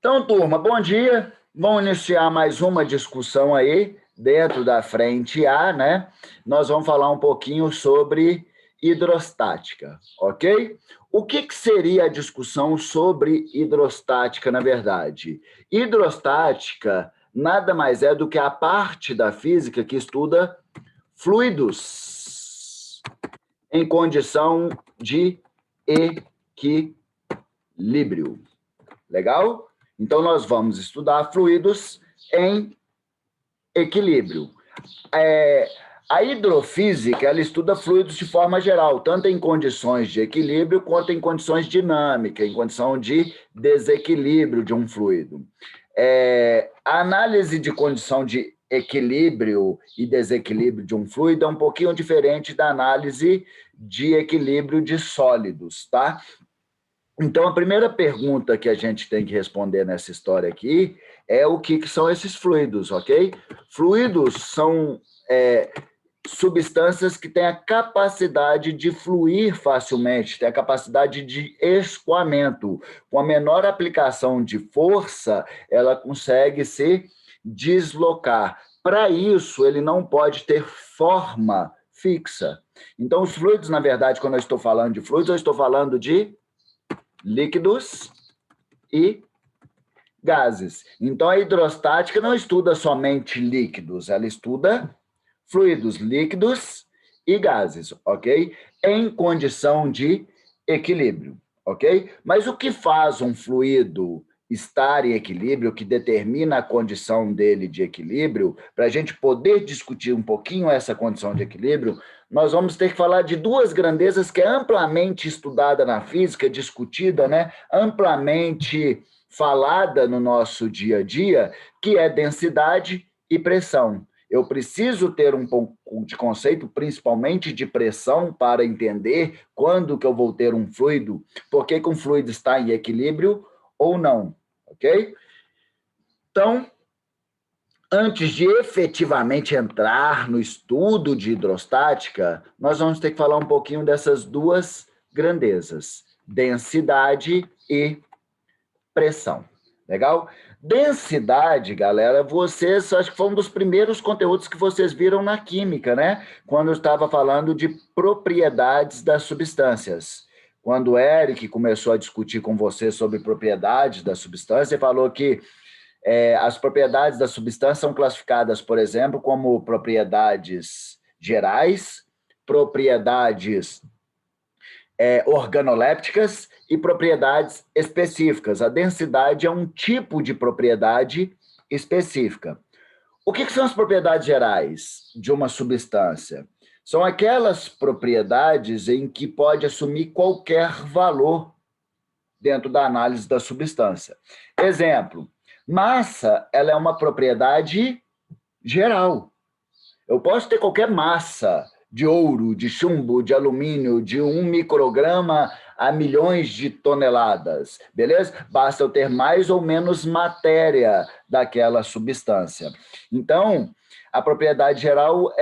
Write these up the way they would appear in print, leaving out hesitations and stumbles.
Então, turma, bom dia. Vamos iniciar mais uma discussão aí dentro da frente A, né? Nós vamos falar um pouquinho sobre hidrostática, ok? O que seria a discussão sobre hidrostática, na verdade? Hidrostática nada mais é do que a parte da física que estuda fluidos em condição de equilíbrio. Legal? Então, nós vamos estudar fluidos em equilíbrio. A hidrofísica, ela estuda fluidos de forma geral, tanto em condições de equilíbrio quanto em condições dinâmicas, em condição de desequilíbrio de um fluido. A análise de condição de equilíbrio e desequilíbrio de um fluido é um pouquinho diferente da análise de equilíbrio de sólidos, tá? Então, a primeira pergunta que a gente tem que responder nessa história aqui é o que são esses fluidos, ok? Fluidos são substâncias que têm a capacidade de fluir facilmente, têm a capacidade de escoamento. Com a menor aplicação de força, ela consegue se deslocar. Para isso, ele não pode ter forma fixa. Então, os fluidos, na verdade, quando eu estou falando de fluidos, eu estou falando de líquidos e gases. Então, a hidrostática não estuda somente líquidos, ela estuda fluidos, líquidos e gases, ok? Em condição de equilíbrio, ok? Mas o que faz um fluido estar em equilíbrio, que determina a condição dele de equilíbrio, para a gente poder discutir um pouquinho essa condição de equilíbrio, nós vamos ter que falar de duas grandezas que é amplamente estudada na física, discutida, né? Amplamente falada no nosso dia a dia, que é densidade e pressão. Eu preciso ter um pouco de conceito, principalmente de pressão, para entender quando que eu vou ter um fluido, por que um fluido está em equilíbrio ou não, ok? Então, antes de efetivamente entrar no estudo de hidrostática, nós vamos ter que falar um pouquinho dessas duas grandezas, densidade e pressão. Legal? Densidade, galera, vocês, acho que foi um dos primeiros conteúdos que vocês viram na química, né? Quando eu estava falando de propriedades das substâncias. Quando o Eric começou a discutir com você sobre propriedades da substância, ele falou que as propriedades da substância são classificadas, por exemplo, como propriedades gerais, propriedades organolépticas e propriedades específicas. A densidade é um tipo de propriedade específica. O que são as propriedades gerais de uma substância? São aquelas propriedades em que pode assumir qualquer valor dentro da análise da substância. Exemplo, massa, ela é uma propriedade geral. Eu posso ter qualquer massa de ouro, de chumbo, de alumínio, de 1 micrograma a milhões de toneladas, beleza? Basta eu ter mais ou menos matéria daquela substância. Então, a propriedade geral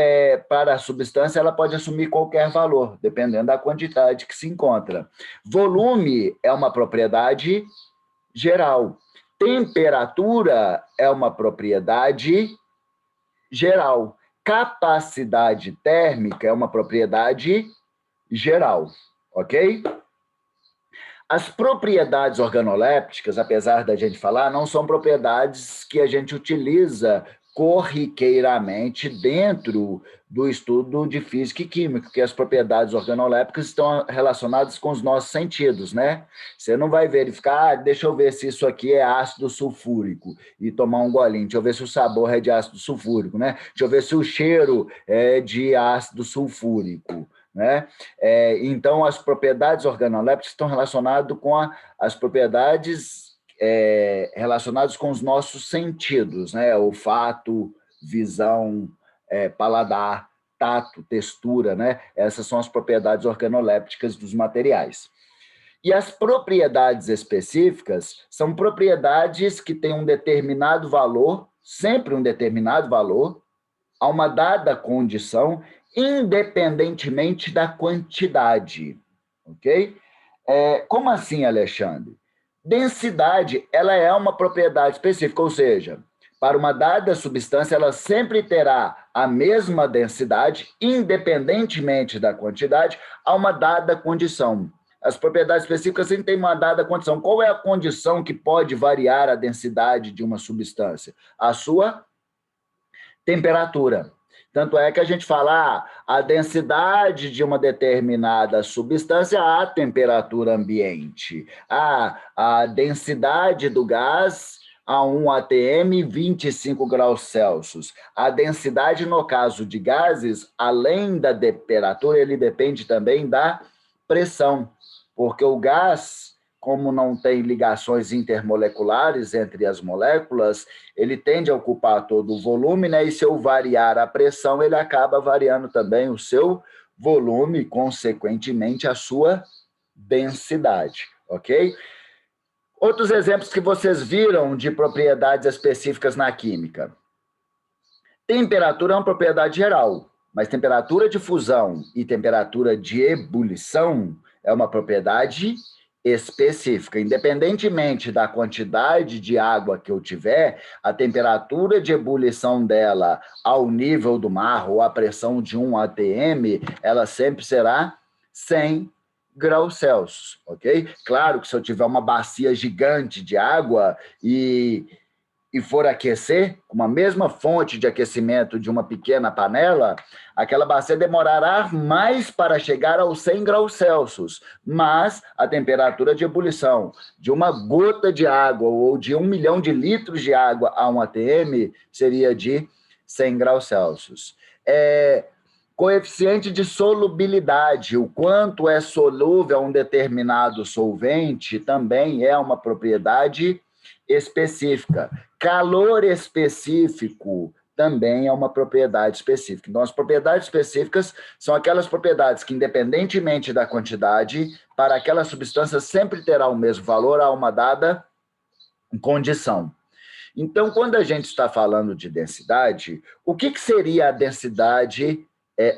para a substância, ela pode assumir qualquer valor, dependendo da quantidade que se encontra. Volume é uma propriedade geral. Temperatura é uma propriedade geral. Capacidade térmica é uma propriedade geral, ok? As propriedades organolépticas, apesar da gente falar, não são propriedades que a gente utiliza corriqueiramente dentro do estudo de física e química, porque as propriedades organolépticas estão relacionadas com os nossos sentidos, né? Você não vai verificar, deixa eu ver se isso aqui é ácido sulfúrico e tomar um golinho, deixa eu ver se o sabor é de ácido sulfúrico, né? Deixa eu ver se o cheiro é de ácido sulfúrico, né? Então, as propriedades organolépticas estão relacionadas com as propriedades relacionados com os nossos sentidos, né? Olfato, visão, paladar, tato, textura, né? Essas são as propriedades organolépticas dos materiais. E as propriedades específicas são propriedades que têm um determinado valor, sempre um determinado valor, a uma dada condição, independentemente da quantidade, ok? Como assim, Alexandre? Densidade, ela é uma propriedade específica, ou seja, para uma dada substância, ela sempre terá a mesma densidade, independentemente da quantidade, a uma dada condição. As propriedades específicas sempre têm uma dada condição. Qual é a condição que pode variar a densidade de uma substância? A sua temperatura. Tanto é que a gente fala a densidade de uma determinada substância à temperatura ambiente. A densidade do gás a 1 atm, 25 graus Celsius. A densidade, no caso de gases, além da temperatura, ele depende também da pressão, porque o gás, como não tem ligações intermoleculares entre as moléculas, ele tende a ocupar todo o volume, né? E se eu variar a pressão, ele acaba variando também o seu volume e, consequentemente, a sua densidade, ok? Outros exemplos que vocês viram de propriedades específicas na química. Temperatura é uma propriedade geral, mas temperatura de fusão e temperatura de ebulição é uma propriedade específica. Independentemente da quantidade de água que eu tiver, a temperatura de ebulição dela ao nível do mar ou a pressão de 1 atm, ela sempre será 100 graus Celsius, ok? Claro que se eu tiver uma bacia gigante de água e for aquecer, com a mesma fonte de aquecimento de uma pequena panela, aquela bacia demorará mais para chegar aos 100 graus Celsius, mas a temperatura de ebulição de uma gota de água ou de 1 milhão de litros de água a 1 atm seria de 100 graus Celsius. Coeficiente de solubilidade, o quanto é solúvel a um determinado solvente, também é uma propriedade específica. Calor específico também é uma propriedade específica. Então, as propriedades específicas são aquelas propriedades que, independentemente da quantidade, para aquela substância sempre terá o mesmo valor a uma dada condição. Então, quando a gente está falando de densidade, o que seria a densidade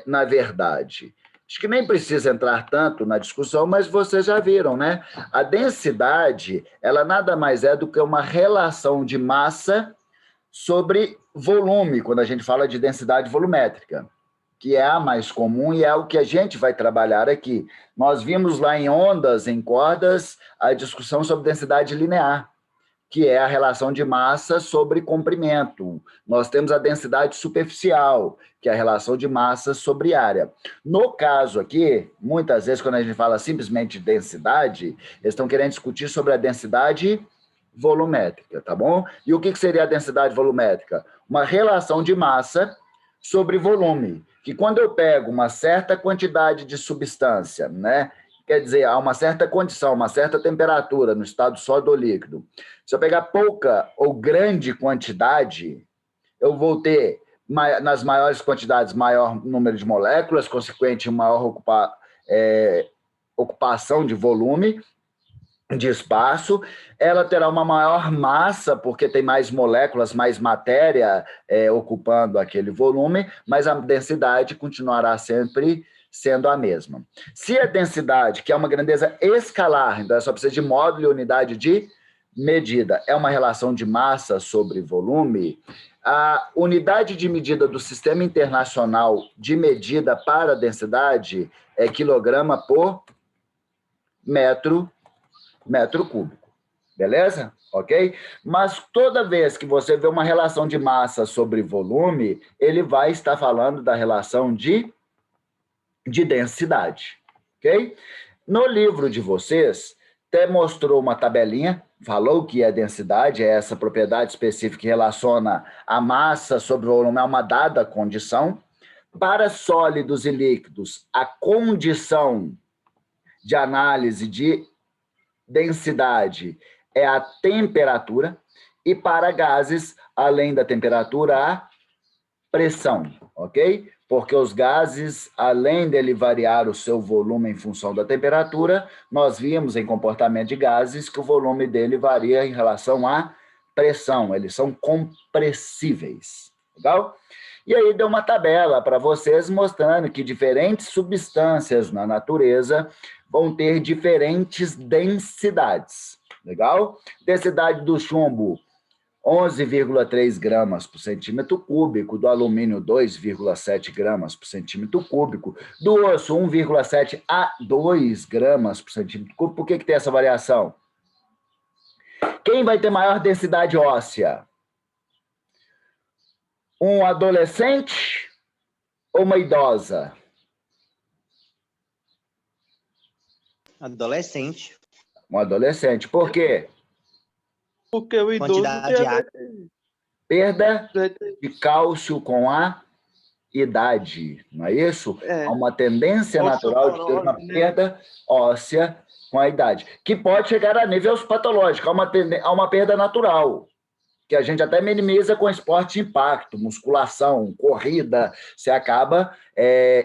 na verdade? Acho que nem precisa entrar tanto na discussão, mas vocês já viram, né? A densidade, ela nada mais é do que uma relação de massa sobre volume, quando a gente fala de densidade volumétrica, que é a mais comum e é o que a gente vai trabalhar aqui. Nós vimos lá em ondas, em cordas, a discussão sobre densidade linear, que é a relação de massa sobre comprimento. Nós temos a densidade superficial, que é a relação de massa sobre área. No caso aqui, muitas vezes, quando a gente fala simplesmente de densidade, eles estão querendo discutir sobre a densidade volumétrica, tá bom? E o que seria a densidade volumétrica? Uma relação de massa sobre volume, que quando eu pego uma certa quantidade de substância, né? Quer dizer, há uma certa condição, uma certa temperatura no estado sólido ou líquido. Se eu pegar pouca ou grande quantidade, eu vou ter, nas maiores quantidades, maior número de moléculas, consequente, maior ocupação de volume, de espaço. Ela terá uma maior massa, porque tem mais moléculas, mais matéria ocupando aquele volume, mas a densidade continuará sempre sendo a mesma. Se a densidade, que é uma grandeza escalar, então só precisa de módulo e unidade de medida, é uma relação de massa sobre volume, a unidade de medida do Sistema Internacional de medida para a densidade é quilograma por metro cúbico. Beleza? Ok? Mas toda vez que você vê uma relação de massa sobre volume, ele vai estar falando da relação de densidade, ok? No livro de vocês, até mostrou uma tabelinha, falou que a densidade é essa propriedade específica que relaciona a massa sobre o volume a uma dada condição. Para sólidos e líquidos, a condição de análise de densidade é a temperatura, e para gases, além da temperatura, a pressão, ok? Porque os gases, além dele variar o seu volume em função da temperatura, nós vimos em comportamento de gases que o volume dele varia em relação à pressão, eles são compressíveis, legal? E aí deu uma tabela para vocês mostrando que diferentes substâncias na natureza vão ter diferentes densidades. Legal? Densidade do chumbo, 11,3 gramas por centímetro cúbico, do alumínio 2,7 gramas por centímetro cúbico, do osso 1,7 a 2 gramas por centímetro cúbico. Por que tem essa variação? Quem vai ter maior densidade óssea? Um adolescente ou uma idosa? Adolescente. Um adolescente. Por quê? Porque o idoso perda de cálcio com a idade, não é isso? Há uma tendência natural de ter uma perda óssea com a idade, que pode chegar a níveis patológicos, há uma perda natural, que a gente até minimiza com esporte de impacto, musculação, corrida, você acaba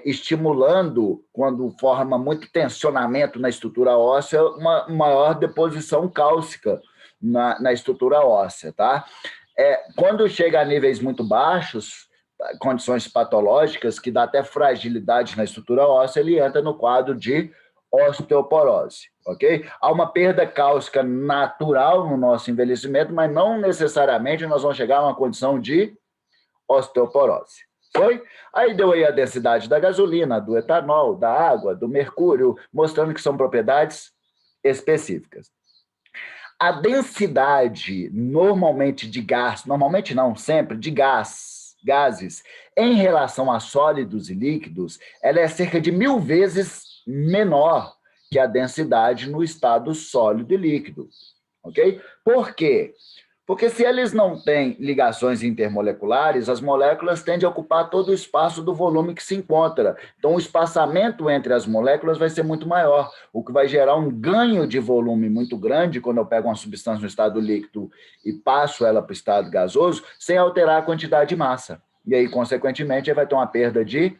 estimulando, quando forma muito tensionamento na estrutura óssea, uma maior deposição cálcica na estrutura óssea, tá? Quando chega a níveis muito baixos, condições patológicas, que dá até fragilidade na estrutura óssea, ele entra no quadro de osteoporose, ok? Há uma perda cálcica natural no nosso envelhecimento, mas não necessariamente nós vamos chegar a uma condição de osteoporose. Foi? Aí deu aí a densidade da gasolina, do etanol, da água, do mercúrio, mostrando que são propriedades específicas. A densidade, normalmente de gás, normalmente não, sempre, de gases, em relação a sólidos e líquidos, ela é cerca de 1000 vezes menor que a densidade no estado sólido e líquido, ok? Por quê? Porque se eles não têm ligações intermoleculares, as moléculas tendem a ocupar todo o espaço do volume que se encontra. Então, o espaçamento entre as moléculas vai ser muito maior, o que vai gerar um ganho de volume muito grande quando eu pego uma substância no estado líquido e passo ela para o estado gasoso, sem alterar a quantidade de massa. E aí, consequentemente, vai ter uma perda de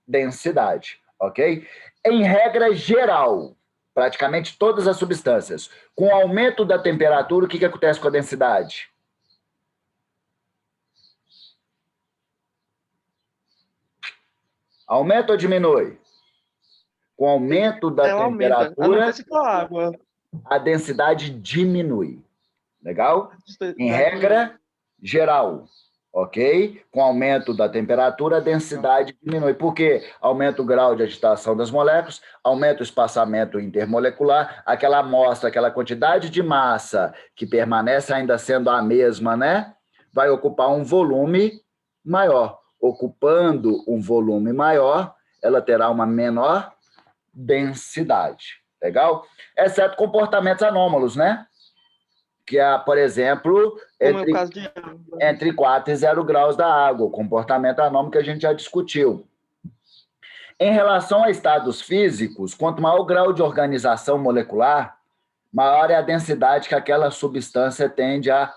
densidade, ok? Em regra geral, praticamente todas as substâncias, com o aumento da temperatura, o que acontece com a densidade? Aumenta ou diminui? Com o aumento da temperatura, a densidade diminui. Legal? Em regra geral, ok? Com o aumento da temperatura, a densidade diminui. Por quê? Aumenta o grau de agitação das moléculas, aumenta o espaçamento intermolecular, aquela amostra, aquela quantidade de massa que permanece ainda sendo a mesma, né? Vai ocupar um volume maior. Ocupando um volume maior, ela terá uma menor densidade. Legal? Exceto comportamentos anômalos, né? Que é, por exemplo, entre 4 e 0 graus da água, o comportamento anômalo que a gente já discutiu. Em relação a estados físicos, quanto maior o grau de organização molecular, maior é a densidade que aquela substância tende a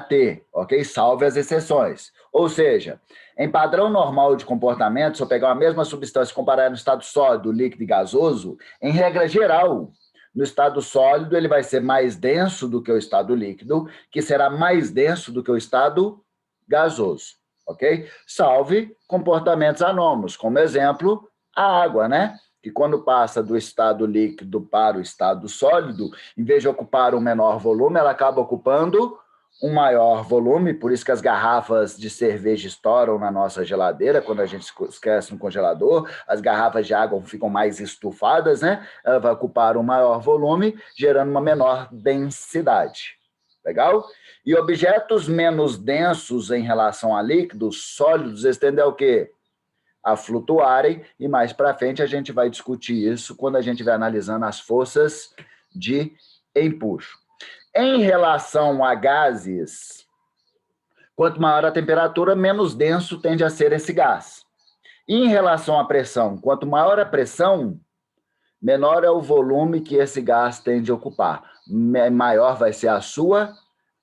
ter, ok? Salve as exceções. Ou seja, em padrão normal de comportamento, se eu pegar a mesma substância e comparar no estado sólido, líquido e gasoso, em regra geral, no estado sólido, ele vai ser mais denso do que o estado líquido, que será mais denso do que o estado gasoso, ok? Salve comportamentos anômalos, como exemplo, a água, né? Que quando passa do estado líquido para o estado sólido, em vez de ocupar um menor volume, ela acaba ocupando um maior volume, por isso que as garrafas de cerveja estouram na nossa geladeira, quando a gente esquece no congelador, as garrafas de água ficam mais estufadas, né? Ela vai ocupar um maior volume, gerando uma menor densidade. Legal? E objetos menos densos em relação a líquidos, sólidos, eles tendem a o quê? A flutuarem, e mais para frente a gente vai discutir isso quando a gente vai analisando as forças de empuxo. Em relação a gases, quanto maior a temperatura, menos denso tende a ser esse gás. E em relação à pressão, quanto maior a pressão, menor é o volume que esse gás tende a ocupar. Maior vai ser a sua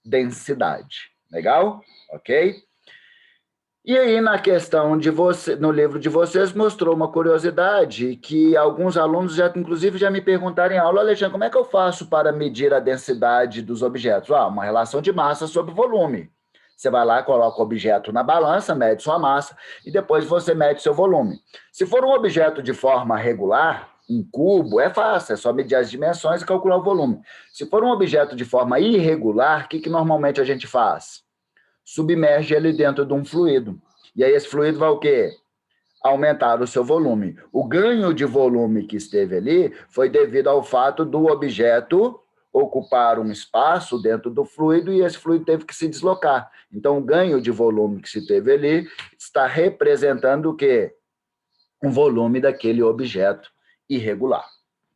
densidade. Legal? Ok? E aí, na questão de você, no livro de vocês, mostrou uma curiosidade que alguns alunos, inclusive, já me perguntaram em aula: Alexandre, como é que eu faço para medir a densidade dos objetos? Uma relação de massa sobre volume. Você vai lá, coloca o objeto na balança, mede sua massa, e depois você mede seu volume. Se for um objeto de forma regular, um cubo, é fácil, é só medir as dimensões e calcular o volume. Se for um objeto de forma irregular, o que normalmente a gente faz? Submerge ele dentro de um fluido. E aí esse fluido vai o quê? Aumentar o seu volume. O ganho de volume que esteve ali foi devido ao fato do objeto ocupar um espaço dentro do fluido e esse fluido teve que se deslocar. Então, o ganho de volume que se teve ali está representando o quê? O volume daquele objeto irregular.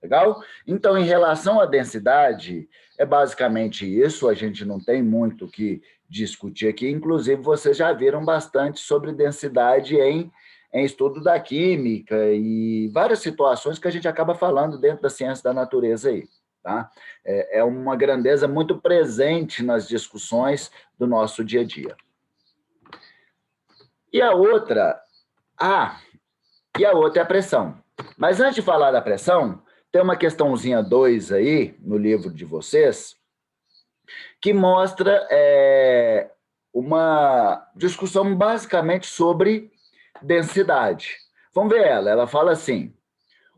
Legal? Então, em relação à densidade, é basicamente isso. A gente não tem muito o que discutir aqui. Inclusive, vocês já viram bastante sobre densidade em estudo da química e várias situações que a gente acaba falando dentro da ciência da natureza aí. Tá? É uma grandeza muito presente nas discussões do nosso dia a dia. E a outra é a pressão. Mas antes de falar da pressão, tem uma questãozinha 2 aí, no livro de vocês, que mostra uma discussão basicamente sobre densidade. Vamos ver ela. Ela fala assim: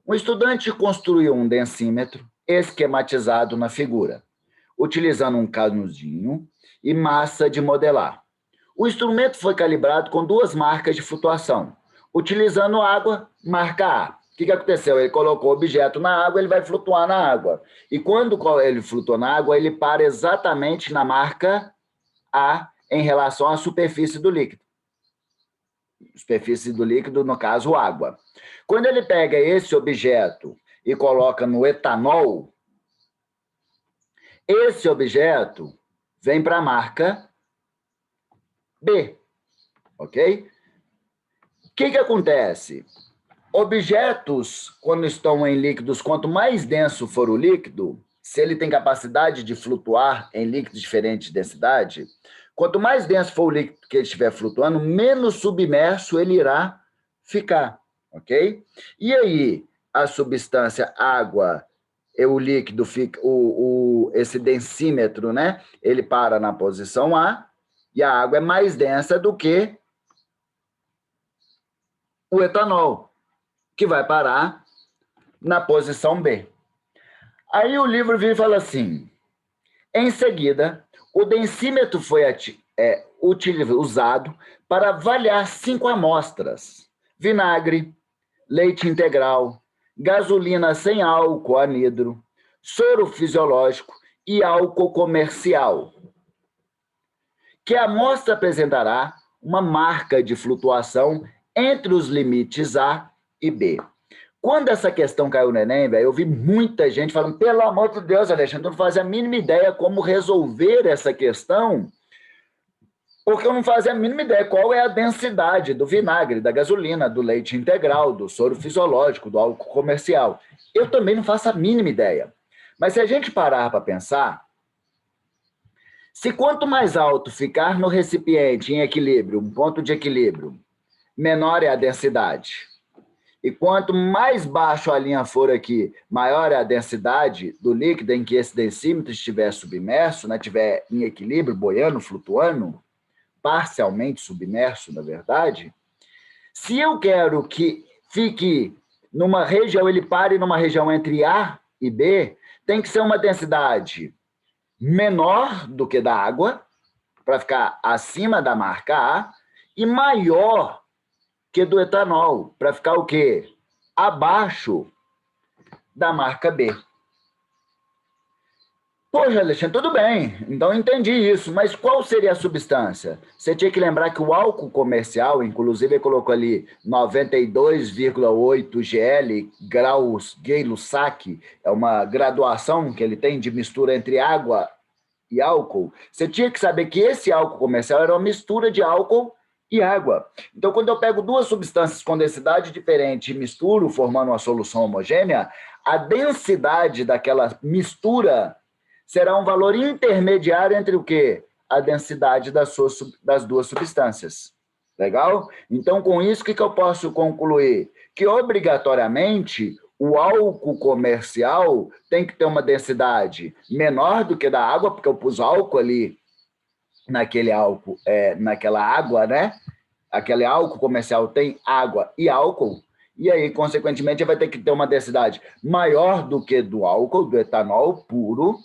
um estudante construiu um densímetro esquematizado na figura, utilizando um canudinho e massa de modelar. O instrumento foi calibrado com 2 marcas de flutuação, utilizando água, marca A. O que aconteceu? Ele colocou o objeto na água, ele vai flutuar na água. E quando ele flutua na água, ele para exatamente na marca A em relação à superfície do líquido. Superfície do líquido, no caso, água. Quando ele pega esse objeto e coloca no etanol, esse objeto vem para a marca B. Ok? O que acontece? Objetos, quando estão em líquidos, quanto mais denso for o líquido, se ele tem capacidade de flutuar em líquidos diferentes de densidade, quanto mais denso for o líquido que ele estiver flutuando, menos submerso ele irá ficar, ok? E aí, a substância água, o líquido fica, esse densímetro, né? Ele para na posição A, e a água é mais densa do que o etanol, que vai parar na posição B. Aí o livro vira e fala assim: em seguida, o densímetro foi usado para avaliar 5 amostras: vinagre, leite integral, gasolina sem álcool anidro, soro fisiológico e álcool comercial, que a amostra apresentará uma marca de flutuação entre os limites A e B. Quando essa questão caiu no Enem, eu vi muita gente falando: pelo amor de Deus, Alexandre, eu não fazia a mínima ideia como resolver essa questão, porque eu não fazia a mínima ideia qual é a densidade do vinagre, da gasolina, do leite integral, do soro fisiológico, do álcool comercial. Eu também não faço a mínima ideia. Mas se a gente parar para pensar, se quanto mais alto ficar no recipiente em equilíbrio, um ponto de equilíbrio, menor é a densidade. E quanto mais baixo a linha for aqui, maior é a densidade do líquido em que esse densímetro estiver submerso, né, estiver em equilíbrio, boiando, flutuando, parcialmente submerso, na verdade. Se eu quero que fique numa região, ele pare numa região entre A e B, tem que ser uma densidade menor do que da água, para ficar acima da marca A, e maior que do etanol, para ficar o quê? Abaixo da marca B. Poxa, Alexandre, tudo bem, então eu entendi isso, mas qual seria a substância? Você tinha que lembrar que o álcool comercial, inclusive ele colocou ali 92,8 GL, graus Gay-Lussac, é uma graduação que ele tem de mistura entre água e álcool. Você tinha que saber que esse álcool comercial era uma mistura de álcool e água. Então, quando eu pego 2 substâncias com densidade diferente e misturo, formando uma solução homogênea, a densidade daquela mistura será um valor intermediário entre o quê? A densidade das 2 substâncias. Legal? Então, com isso, o que eu posso concluir? Que, obrigatoriamente, o álcool comercial tem que ter uma densidade menor do que da água, porque eu pus álcool ali naquela água, né? Aquele álcool comercial tem água e álcool, e aí, consequentemente, vai ter que ter uma densidade maior do que do álcool, do etanol puro,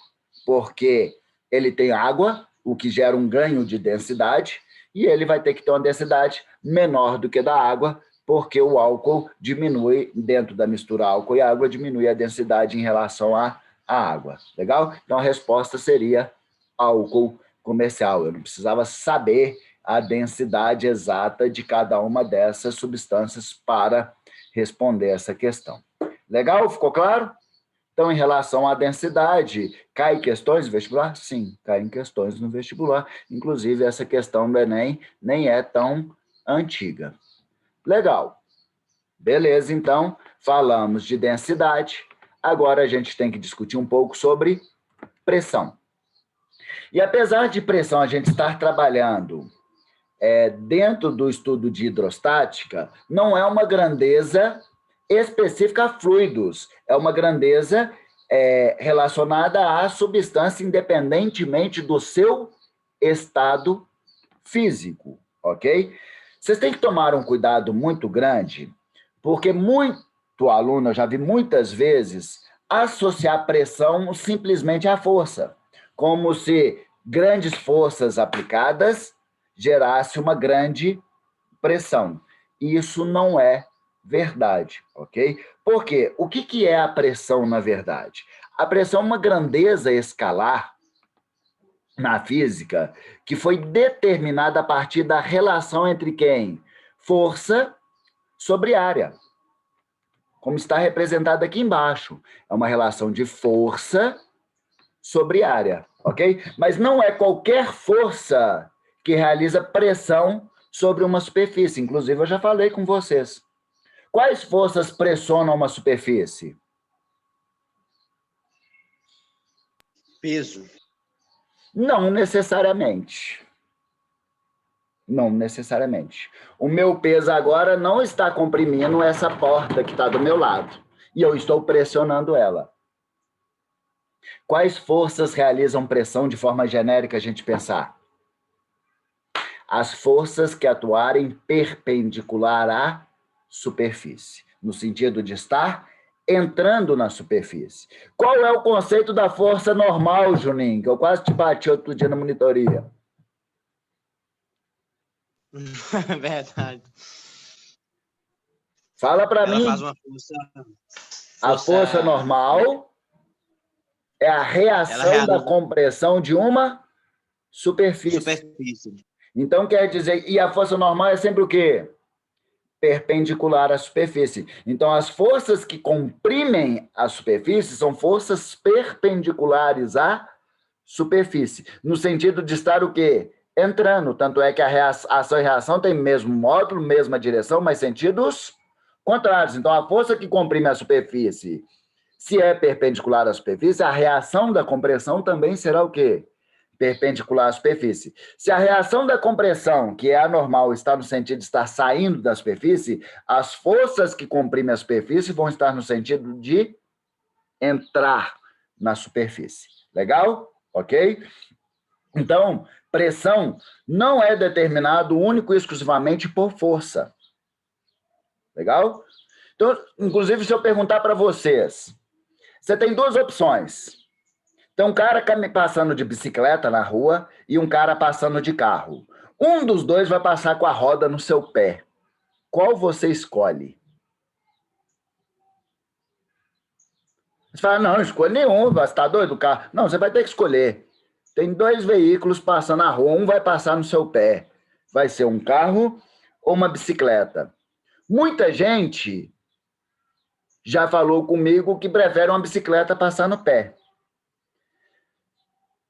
porque ele tem água, o que gera um ganho de densidade, e ele vai ter que ter uma densidade menor do que da água, porque o álcool diminui, dentro da mistura álcool e água, diminui a densidade em relação à água. Legal? Então, a resposta seria álcool comercial. Eu não precisava saber a densidade exata de cada uma dessas substâncias para responder essa questão. Legal? Ficou claro? Então, em relação à densidade, cai questões no vestibular? Sim, caem questões no vestibular. Inclusive, essa questão do Enem nem é tão antiga. Legal. Beleza, então, falamos de densidade. Agora a gente tem que discutir um pouco sobre pressão. E apesar de pressão a gente estar trabalhando dentro do estudo de hidrostática, não é uma grandeza específica a fluidos, é uma grandeza relacionada à substância, independentemente do seu estado físico, ok? Vocês têm que tomar um cuidado muito grande, porque muito aluno, eu já vi muitas vezes, associar pressão simplesmente à força, como se grandes forças aplicadas gerasse uma grande pressão. Isso não é verdade, ok? Porque o que é a pressão, na verdade? A pressão é uma grandeza escalar na física que foi determinada a partir da relação entre quem? Força sobre área. Como está representado aqui embaixo. É uma relação de força sobre área, ok? Mas não é qualquer força que realiza pressão sobre uma superfície. Inclusive, eu já falei com vocês. Quais forças pressionam uma superfície? Peso. Não necessariamente. Não necessariamente. O meu peso agora não está comprimindo essa porta que está do meu lado. E eu estou pressionando ela. Quais forças realizam pressão de forma genérica, a gente pensar? As forças que atuarem perpendicular à superfície, no sentido de estar entrando na superfície. Qual é o conceito da força normal, Juninho? Que eu quase te bati outro dia na monitoria. Verdade. Fala para mim. Ela faz uma força... A força normal é a reação da compressão de uma superfície. Então, quer dizer, e a força normal é sempre o quê? Perpendicular à superfície. Então, as forças que comprimem a superfície são forças perpendiculares à superfície, no sentido de estar o quê? Entrando. Tanto é que a ação e reação têm mesmo módulo, mesma direção, mas sentidos contrários. Então, a força que comprime a superfície, se é perpendicular à superfície, a reação da compressão também será o quê? Perpendicular à superfície. Se a reação da compressão, que é anormal, está no sentido de estar saindo da superfície, as forças que comprimem a superfície vão estar no sentido de entrar na superfície. Legal? Ok? Então, pressão não é determinado único e exclusivamente por força. Legal? Então, inclusive, se eu perguntar para vocês, você tem duas opções. Tem um cara passando de bicicleta na rua e um cara passando de carro. Um dos dois vai passar com a roda no seu pé. Qual você escolhe? Você fala, não escolhe nenhum, você está doido do carro? Não, você vai ter que escolher. Tem dois veículos passando na rua, um vai passar no seu pé. Vai ser um carro ou uma bicicleta. Muita gente já falou comigo que prefere uma bicicleta passar no pé.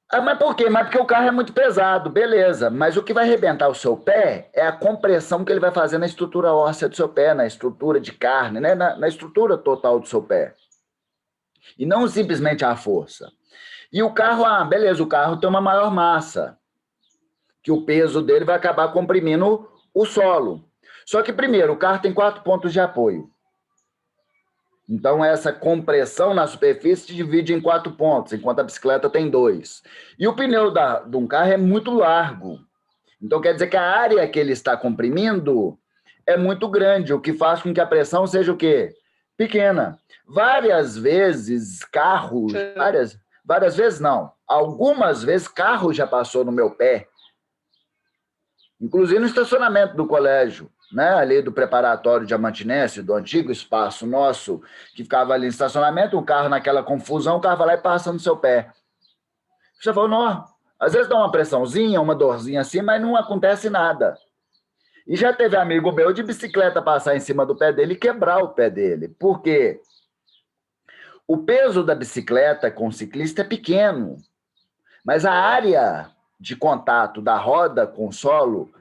Ah, mas por quê? Mas porque o carro é muito pesado, beleza. Mas o que vai arrebentar o seu pé é a compressão que ele vai fazer na estrutura óssea do seu pé, na estrutura de carne, né? na estrutura total do seu pé. E não simplesmente a força. E o carro, beleza, o carro tem uma maior massa, que o peso dele vai acabar comprimindo o solo. Só que, primeiro, o carro tem 4 pontos de apoio. Então, essa compressão na superfície se divide em 4 pontos, enquanto a bicicleta tem 2. E o pneu de um carro é muito largo. Então, quer dizer que a área que ele está comprimindo é muito grande, o que faz com que a pressão seja o quê? Pequena. Várias vezes, carros, várias vezes não, algumas vezes carro já passou no meu pé, inclusive no estacionamento do colégio, né? Ali do preparatório Diamantinense, do antigo espaço nosso, que ficava ali no estacionamento, o carro naquela confusão, o carro vai lá e passa no seu pé. Você falou, não, às vezes dá uma pressãozinha, uma dorzinha assim, mas não acontece nada. E já teve amigo meu de bicicleta passar em cima do pé dele e quebrar o pé dele. Por quê? O peso da bicicleta com o ciclista é pequeno, mas a área de contato da roda com o solo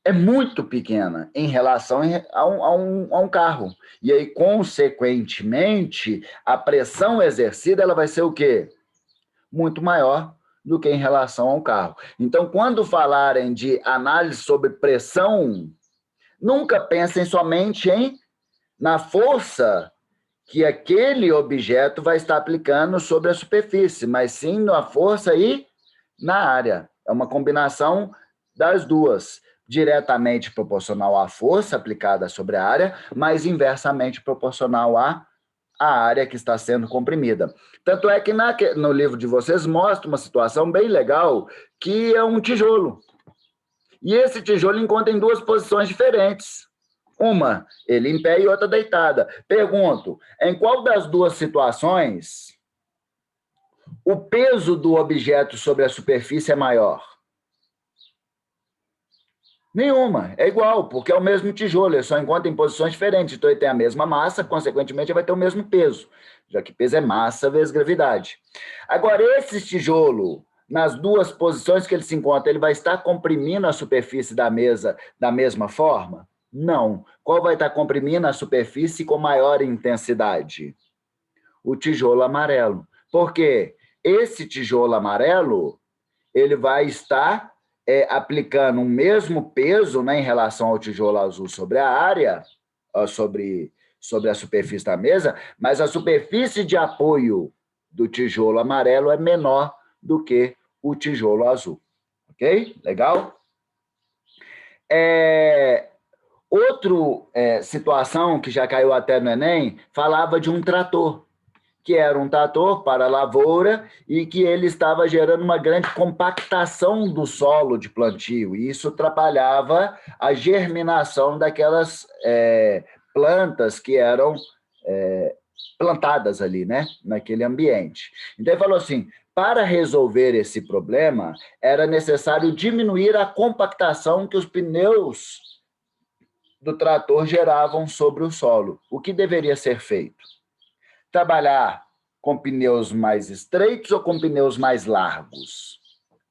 é muito pequena em relação a um carro. E aí, consequentemente, a pressão exercida ela vai ser o quê? Muito maior do que em relação ao carro. Então, quando falarem de análise sobre pressão, nunca pensem somente na força que aquele objeto vai estar aplicando sobre a superfície, mas sim na força e na área. É uma combinação das duas, diretamente proporcional à força aplicada sobre a área, mas inversamente proporcional à área que está sendo comprimida. Tanto é que no livro de vocês mostra uma situação bem legal, que é um tijolo. E esse tijolo encontra em duas posições diferentes. Uma, ele em pé e outra deitada. Pergunto, em qual das duas situações o peso do objeto sobre a superfície é maior? Nenhuma, é igual, porque é o mesmo tijolo, ele só encontra em posições diferentes, então ele tem a mesma massa, consequentemente ele vai ter o mesmo peso, já que peso é massa vezes gravidade. Agora, esse tijolo, nas duas posições que ele se encontra, ele vai estar comprimindo a superfície da mesa da mesma forma? Não. Qual vai estar comprimindo a superfície com maior intensidade? O tijolo amarelo. Por quê? Esse tijolo amarelo, ele vai estar aplicando o mesmo peso, né, em relação ao tijolo azul sobre a área, sobre a superfície da mesa, mas a superfície de apoio do tijolo amarelo é menor do que o tijolo azul. Ok? Legal? Outra situação que já caiu até no Enem, falava de um trator, que era um trator para lavoura e que ele estava gerando uma grande compactação do solo de plantio, e isso atrapalhava a germinação daquelas plantas que eram plantadas ali, né, naquele ambiente. Então ele falou assim, para resolver esse problema, era necessário diminuir a compactação que os pneus do trator geravam sobre o solo. O que deveria ser feito? Trabalhar com pneus mais estreitos ou com pneus mais largos?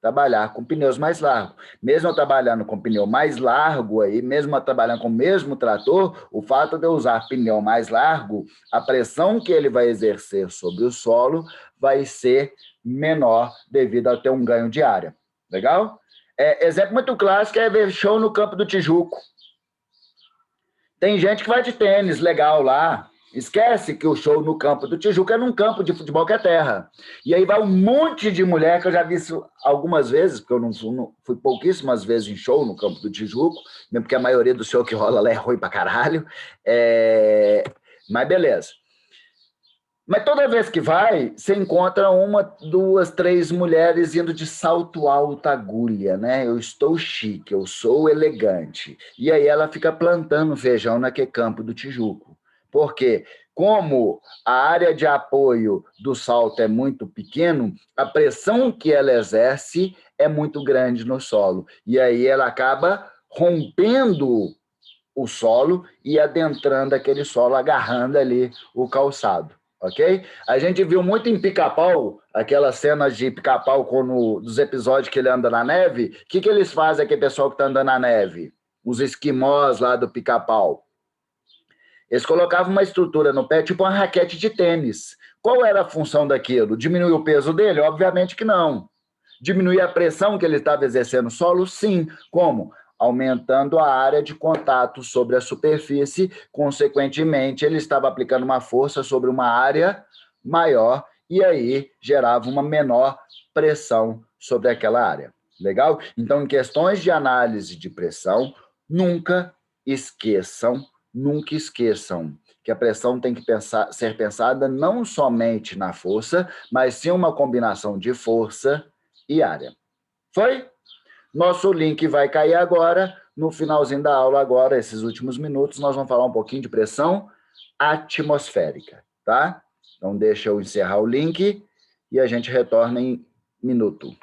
Trabalhar com pneus mais largos. Mesmo eu trabalhando com pneu mais largo, aí, mesmo eu trabalhando com o mesmo trator, o fato de eu usar pneu mais largo, a pressão que ele vai exercer sobre o solo vai ser menor devido a ter um ganho de área. Legal? Exemplo muito clássico é ver show no Campo do Tijuco. Tem gente que vai de tênis legal lá, esquece que o show no Campo do Tijuca é num campo de futebol que é terra. E aí vai um monte de mulher, que eu já vi isso algumas vezes, porque eu não fui pouquíssimas vezes em show no Campo do Tijuco, mesmo porque a maioria do show que rola lá é ruim pra caralho. Mas beleza. Mas toda vez que vai, você encontra uma, duas, três mulheres indo de salto alto, agulha, né? Eu estou chique, eu sou elegante. E aí ela fica plantando feijão naquele Campo do Tijuco. Porque, como a área de apoio do salto é muito pequeno, a pressão que ela exerce é muito grande no solo. E aí ela acaba rompendo o solo e adentrando aquele solo, agarrando ali o calçado. Ok? A gente viu muito em Pica-Pau, aquelas cenas de Pica-Pau dos episódios que ele anda na neve. O que eles fazem, aquele pessoal que está andando na neve? Os esquimós lá do Pica-Pau. Eles colocavam uma estrutura no pé, tipo uma raquete de tênis. Qual era a função daquilo? Diminuir o peso dele? Obviamente que não. Diminuir a pressão que ele estava exercendo no solo? Sim. Como? Aumentando a área de contato sobre a superfície, consequentemente, ele estava aplicando uma força sobre uma área maior e aí gerava uma menor pressão sobre aquela área. Legal? Então, em questões de análise de pressão, nunca esqueçam, nunca esqueçam que a pressão tem que ser pensada não somente na força, mas sim uma combinação de força e área. Foi? Nosso link vai cair agora. No finalzinho da aula agora, esses últimos minutos, nós vamos falar um pouquinho de pressão atmosférica, tá? Então, deixa eu encerrar o link e a gente retorna em minuto.